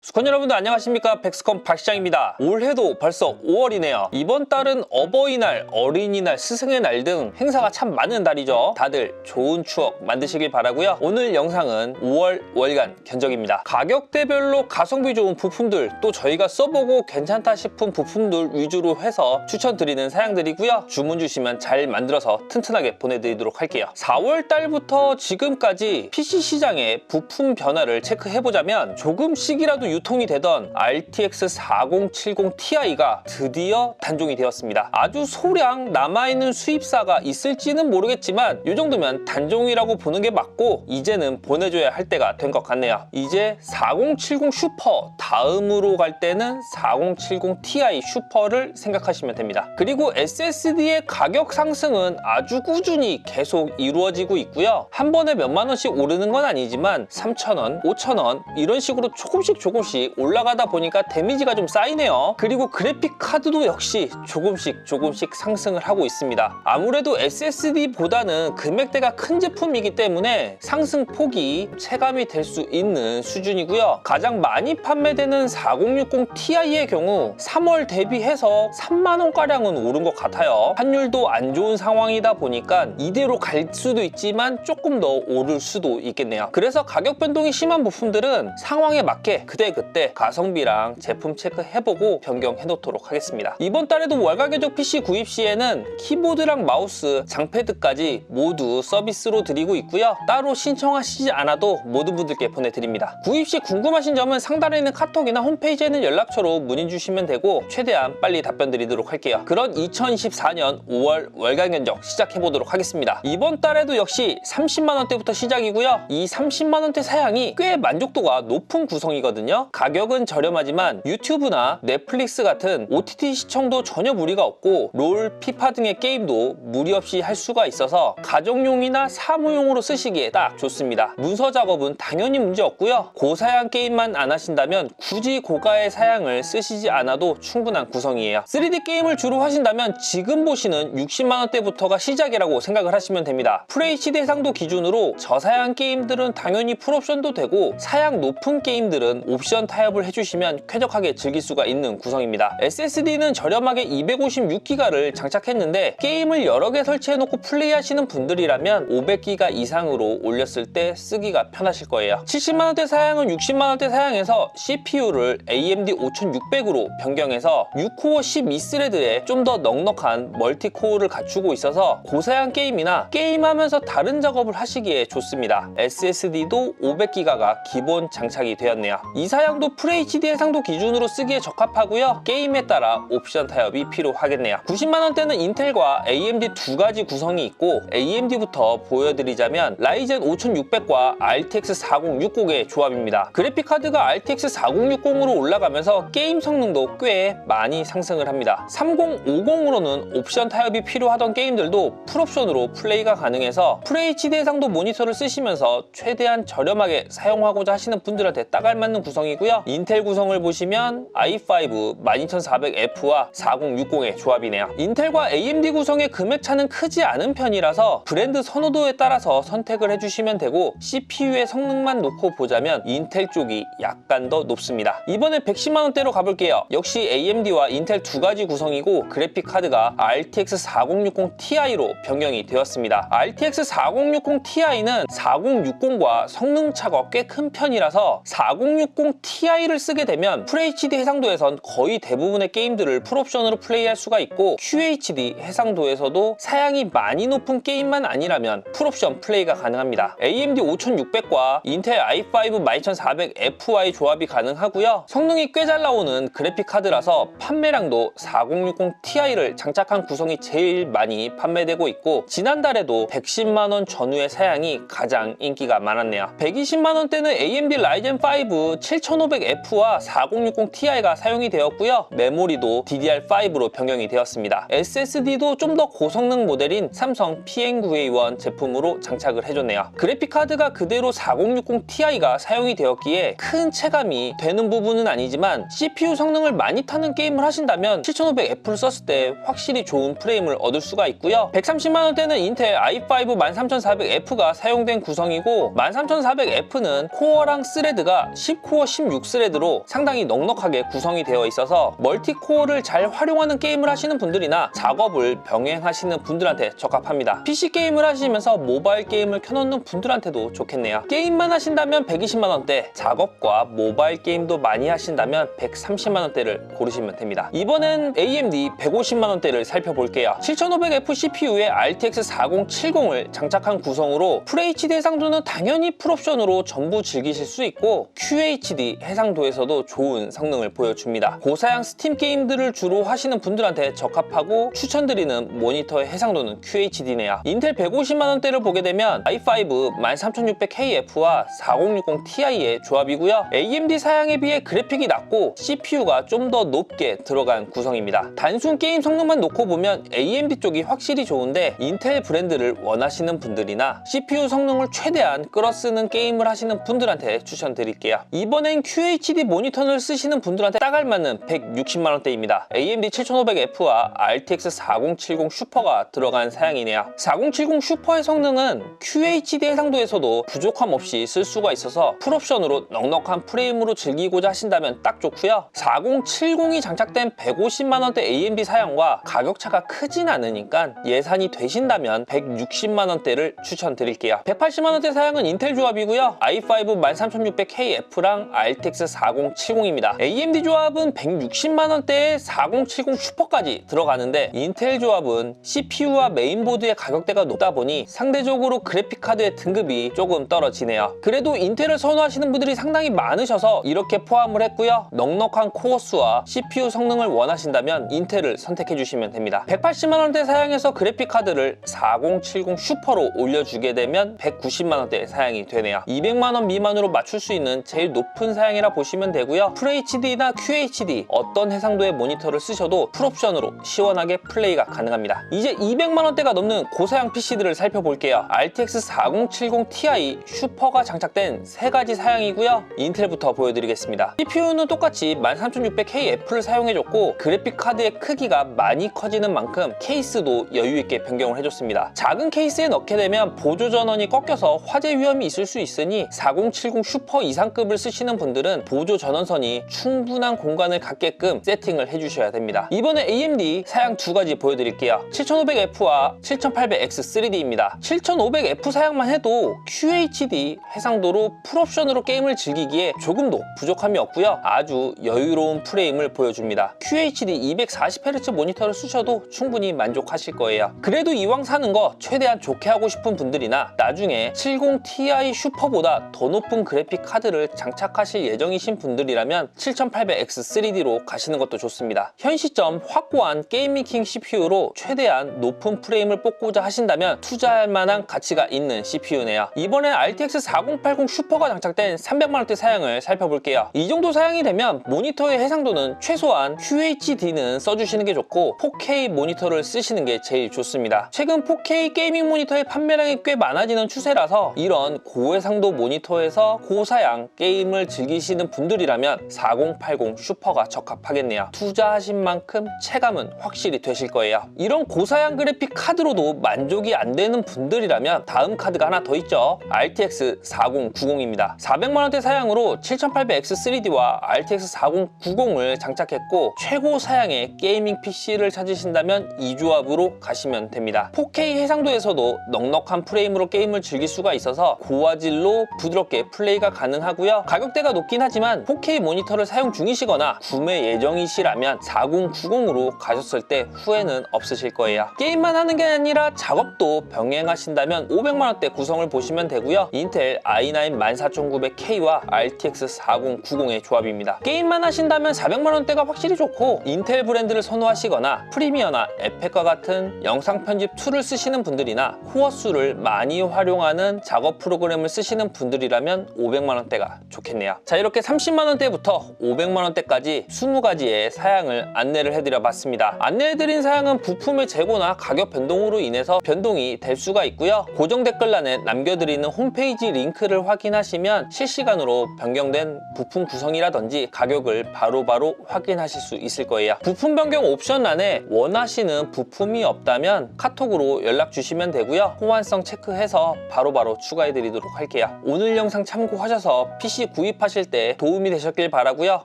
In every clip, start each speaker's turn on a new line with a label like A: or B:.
A: 수컷 여러분들 안녕하십니까, 백스컴 박시장입니다. 올해도 벌써 5월이네요. 이번 달은 어버이날, 어린이날, 스승의 날 등 행사가 참 많은 달이죠. 다들 좋은 추억 만드시길 바라고요. 오늘 영상은 5월 월간 견적입니다. 가격대별로 가성비 좋은 부품들, 또 저희가 써보고 괜찮다 싶은 부품들 위주로 해서 추천드리는 사양들이고요. 주문 주시면 잘 만들어서 튼튼하게 보내드리도록 할게요. 4월 달부터 지금까지 PC 시장의 부품 변화를 체크해보자면 조금씩이라도 유통이 되던 RTX 4070 Ti가 드디어 단종이 되었습니다. 아주 소량 남아있는 수입사가 있을지는 모르겠지만 이 정도면 단종이라고 보는 게 맞고, 이제는 보내줘야 할 때가 된 것 같네요. 이제 4070 슈퍼, 다음으로 갈 때는 4070 Ti 슈퍼를 생각하시면 됩니다. 그리고 SSD의 가격 상승은 아주 꾸준히 계속 이루어지고 있고요. 한 번에 몇만 원씩 오르는 건 아니지만 3,000원, 5,000원 이런 식으로 조금씩 올라가다 보니까 데미지가 좀 쌓이네요. 그리고 그래픽 카드도 역시 조금씩 상승을 하고 있습니다. 아무래도 SSD보다는 금액대가 큰 제품이기 때문에 상승폭이 체감이 될 수 있는 수준이고요. 가장 많이 판매되는 4060 Ti의 경우 3월 대비해서 3만원가량은 오른 것 같아요. 환율도 안 좋은 상황이다 보니까 이대로 갈 수도 있지만 조금 더 오를 수도 있겠네요. 그래서 가격 변동이 심한 부품들은 상황에 맞게 그때 가성비랑 제품 체크해보고 변경해 놓도록 하겠습니다. 이번 달에도 월가 견적 PC 구입 시에는 키보드랑 마우스, 장패드까지 모두 서비스로 드리고 있고요. 따로 신청하시지 않아도 모든 분들께 보내드립니다. 구입 시 궁금하신 점은 상단에 있는 카톡이나 홈페이지에 있는 연락처로 문의 주시면 되고 최대한 빨리 답변 드리도록 할게요. 그런 2024년 5월 월간 견적 시작해보도록 하겠습니다. 이번 달에도 역시 30만원대부터 시작이고요. 이 30만원대 사양이 꽤 만족도가 높은 구성이거든요. 가격은 저렴하지만 유튜브나 넷플릭스 같은 OTT 시청도 전혀 무리가 없고 롤, 피파 등의 게임도 무리 없이 할 수가 있어서 가정용이나 사무용으로 쓰시기에 딱 좋습니다. 문서 작업은 당연히 문제 없고요. 고사양 게임만 안 하신다면 굳이 고가의 사양을 쓰시지 않아도 충분한 구성이에요. 3D 게임을 주로 하신다면 지금 보시는 60만원대부터가 시작이라고 생각을 하시면 됩니다. FHD 해상도 기준으로 저사양 게임들은 당연히 풀옵션도 되고 사양 높은 게임들은 옵션 타협을 해주시면 쾌적하게 즐길 수가 있는 구성입니다. SSD는 저렴하게 256기가를 장착했는데 게임을 여러 개 설치해놓고 플레이하시는 분들이라면 500기가 이상으로 올렸을 때 쓰기가 편하실 거예요. 70만원대 사양은 60만원대 사양에서 CPU를 AMD 5600으로 변경해서 6코어 12스레드에 좀 더 넉넉한 멀티코어를 갖추고 있어서 고사양 게임이나 게임하면서 다른 작업을 하시기에 좋습니다. SSD도 500기가가 기본 장착이 되었네요. 이 사양도 FHD 해상도 기준으로 쓰기에 적합하고요. 게임에 따라 옵션 타협이 필요하겠네요. 90만원대는 인텔과 AMD 두 가지 구성이 있고, AMD부터 보여드리자면 라이젠 5600과 RTX 4060의 조합입니다. 그래픽카드가 RTX 4060으로 올라가면서 게임 성능도 꽤 많이 상승을 합니다. 3050으로는 옵션 타협이 필요하던 게임들도 풀옵션으로 플레이가 가능해서 FHD 해상도 모니터를 쓰시면서 최대한 저렴하게 사용하고자 하시는 분들한테 딱 알맞는 구성이고요. 인텔 구성을 보시면 i5 12400F와 4060의 조합이네요. 인텔과 AMD 구성의 금액 차는 크지 않은 편이라서 브랜드 선호도에 따라서 선택을 해주시면 되고, CPU의 성능만 놓고 보자면 인텔 쪽이 약간 더 높습니다. 이번에 110만원대로 가볼게요. 역시 AMD와 인텔 두 가지 구성이고 그래픽 카드가 RTX 4060 Ti로 변경이 되었습니다. RTX 4060 Ti는 4060과 성능 차가 꽤 큰 편이라서 4060 Ti를 쓰게 되면 FHD 해상도에선 거의 대부분의 게임들을 풀옵션으로 플레이할 수가 있고, QHD 해상도에서도 사양이 많이 높은 게임만 아니라면 풀옵션 플레이가 가능합니다. AMD 5600과 인텔 i5 12400F와의 조합이 가능하고요. 성능이 꽤 잘 나오는 그래픽 카드라서 판매량도 4060 Ti를 장착한 구성이 제일 많이 판매되고 있고, 지난달에도 110만원 전후의 사양이 가장 인기가 많았네요. 120만원대는 AMD 라이젠 5 7500F와 4060 Ti가 사용이 되었고요. 메모리도 DDR5로 변경이 되었습니다. SSD도 좀 더 고성능 모델인 삼성 PN9A1 제품으로 장착을 해줬네요. 그래픽카드가 그대로 4060 Ti가 사용이 되었기에 큰 체감이 되는 부분은 아니지만 CPU 성능을 많이 타는 게임을 하신다면 7500F를 썼을 때 확실히 좋은 프레임을 얻을 수가 있고요. 130만원대는 인텔 i5 13400F가 사용된 구성이고, 13400F는 코어랑 스레드가 10코어 16스레드로 상당히 넉넉하게 구성이 되어 있어서 멀티코어를 잘 활용하는 게임을 하시는 분들이나 작업을 병행하시는 분들한테 적합합니다. PC 게임을 하시면서 모바일 게임을 켜놓는 분들한테도 좋겠네요. 게임만 하신다면 120만원대, 작업과 모바일 게임도 많이 하신다면 130만원대를 고르시면 됩니다. 이번엔 AMD 150만원대를 살펴볼게요. 7500F CPU에 RTX 4070을 장착한 구성으로 FHD 해상도는 당연히 풀옵션으로 전부 즐기실 수 있고 QHD 해상도에서도 좋은 성능을 보여줍니다. 고사양 스팀 게임들을 주로 하시는 분들한테 적합하고 추천드리는 모니터의 해상도는 QHD네요. 인텔 150만원대를 보게 되면 i5 13600KF와 4060 Ti의 조합이고요. AMD 사양에 비해 그래픽이 낮고 CPU가 좀 더 높게 들어간 구성입니다. 단순 게임 성능만 놓고 보면 AMD 쪽이 확실히 좋은데 인텔 브랜드를 원하시는 분들이나 CPU 성능을 최대한 끌어쓰는 게임을 하시는 분들한테 추천드릴게요. 이번엔 QHD 모니터를 쓰시는 분들한테 딱 알맞는 160만원대입니다. AMD 7500F와 RTX 4070 슈퍼가 들어간 사양이네요. 4070 슈퍼의 성능은 QHD 해상도에서도 부족함 없이 쓸 수가 있어서 풀옵션으로 넉넉한 프레임으로 즐기고자 하신다면 딱 좋고요. 4070이 장착된 150만원대 AMD 사양과 가격차가 크진 않으니까 예산이 되신다면 160만원대를 추천드릴게요. 180만원대 사양은 인텔 조합이고요. i5 13600KF랑 RTX 4070입니다. AMD 조합은 160만원대에 4070 슈퍼까지 들어가는데 인텔 조합은 CPU와 메인보드의 가격대가 높다 보니 상대적으로 그래픽카드의 등급이 조금 떨어지네요. 그래도 인텔을 선호하시는 분들이 상당히 많으셔서 이렇게 포함을 했고요. 넉넉한 코어 수와 CPU 성능을 원하신다면 인텔을 선택해 주시면 됩니다. 180만원대 사양에서 그래픽카드를 4070 슈퍼로 올려주게 되면 190만원대 사양이 되네요. 200만원 미만으로 맞출 수 있는 제일 높은 사양이라 보시면 되고요. FHD나 QHD 어떤 해상도의 모니터를 쓰셔도 풀옵션으로 시원하게 플레이가 가능합니다. 이제 200만원대가 넘는 고사양 PC들을 살펴볼게요. RTX 4070 Ti 슈퍼가 장착된 3가지 사양이고요. 인텔부터 보여드리겠습니다. CPU는 똑같이 13600KF를 사용해줬고 그래픽카드의 크기가 많이 커지는 만큼 케이스도 여유있게 변경을 해줬습니다. 작은 케이스에 넣게 되면 보조 전원이 꺾여서 화재 위험이 있을 수 있으니 4070 슈퍼 이상급을 쓰시는 분들은 보조 전원선이 충분한 공간을 갖게끔 세팅을 해주셔야 됩니다. 이번에 AMD 사양 2가지 보여드릴게요. 7500F와 7800X3D입니다. 7500F 사양만 해도 QHD 해상도로 풀옵션으로 게임을 즐기기에 조금도 부족함이 없고요. 아주 여유로운 프레임을 보여줍니다. QHD 240Hz 모니터를 쓰셔도 충분히 만족하실 거예요. 그래도 이왕 사는 거 최대한 좋게 하고 싶은 분들이나 나중에 70ti 슈퍼보다 더 높은 그래픽 카드를 장착하실 예정이신 분들이라면 7800X3D로 가시는 것도 좋습니다. 현 시점 확고한 게이밍 CPU로 최대한 높은 프레임을 뽑고자 하신다면 투자할 만한 가치가 있는 CPU네요. 이번엔 RTX 4080 슈퍼가 장착된 300만원대 사양을 살펴볼게요. 이 정도 사양이 되면 모니터의 해상도는 최소한 QHD는 써주시는 게 좋고 4K 모니터를 쓰시는 게 제일 좋습니다. 최근 4K 게이밍 모니터의 판매량이 꽤 많아지는 추세라서 이런 고해상도 모니터에서 고사양 게임을 즐기시는 분들이라면 4080 슈퍼가 적합하겠네요. 투자하신 만큼 체감은 확실히 되실 거예요. 이런 고사양 그래픽 카드로도 만족이 안 되는 분들이라면 다음 카드가 하나 더 있죠. RTX 4090입니다. 400만원대 사양으로 7800X3D와 RTX 4090을 장착했고 최고 사양의 게이밍 PC를 찾으신다면 이 조합으로 가시면 됩니다. 4K 해상도에서도 넉넉한 프레임으로 게임을 즐길 수가 있어서 고화질로 부드럽게 플레이가 가능하고요. 가격대가 높긴 하지만 4K 모니터를 사용 중이시거나 구매 예정이시라면 4090으로 가셨을 때 후회는 없으실 거예요. 게임만 하는 게 아니라 작업도 병행하신다면 500만원대 구성을 보시면 되고요. 인텔 i9 14900K와 RTX 4090의 조합입니다. 게임만 하신다면 400만원대가 확실히 좋고 인텔 브랜드를 선호하시거나 프리미어나 에펙과 같은 영상 편집 툴을 쓰시는 분들이나 코어 수를 많이 활용하는 작업 프로그램을 쓰시는 분들이라면 500만원대가 좋겠네요. 자, 이렇게 30만원대부터 500만원대까지 20가지의 사양을 안내를 해드려 봤습니다. 안내해드린 사양은 부품의 재고나 가격 변동으로 인해서 변동이 될 수가 있고요. 고정 댓글란에 남겨드리는 홈페이지 링크를 확인하시면 실시간으로 변경된 부품 구성이라든지 가격을 바로바로 확인하실 수 있을 거예요. 부품 변경 옵션란에 원하시는 부품이 없다면 카톡으로 연락 주시면 되고요. 호환성 체크해서 바로바로 추가해 드리도록 할게요. 오늘 영상 참고하셔서 PC 구입 작업하실 때 도움이 되셨길 바라고요.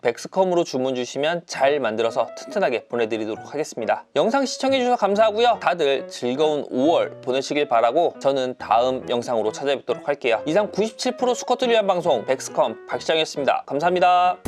A: 백스컴으로 주문 주시면 잘 만들어서 튼튼하게 보내드리도록 하겠습니다. 영상 시청해주셔서 감사하고요. 다들 즐거운 5월 보내시길 바라고 저는 다음 영상으로 찾아뵙도록 할게요. 이상 97% 수컷들을 위한 방송 백스컴 박시장이었습니다. 감사합니다.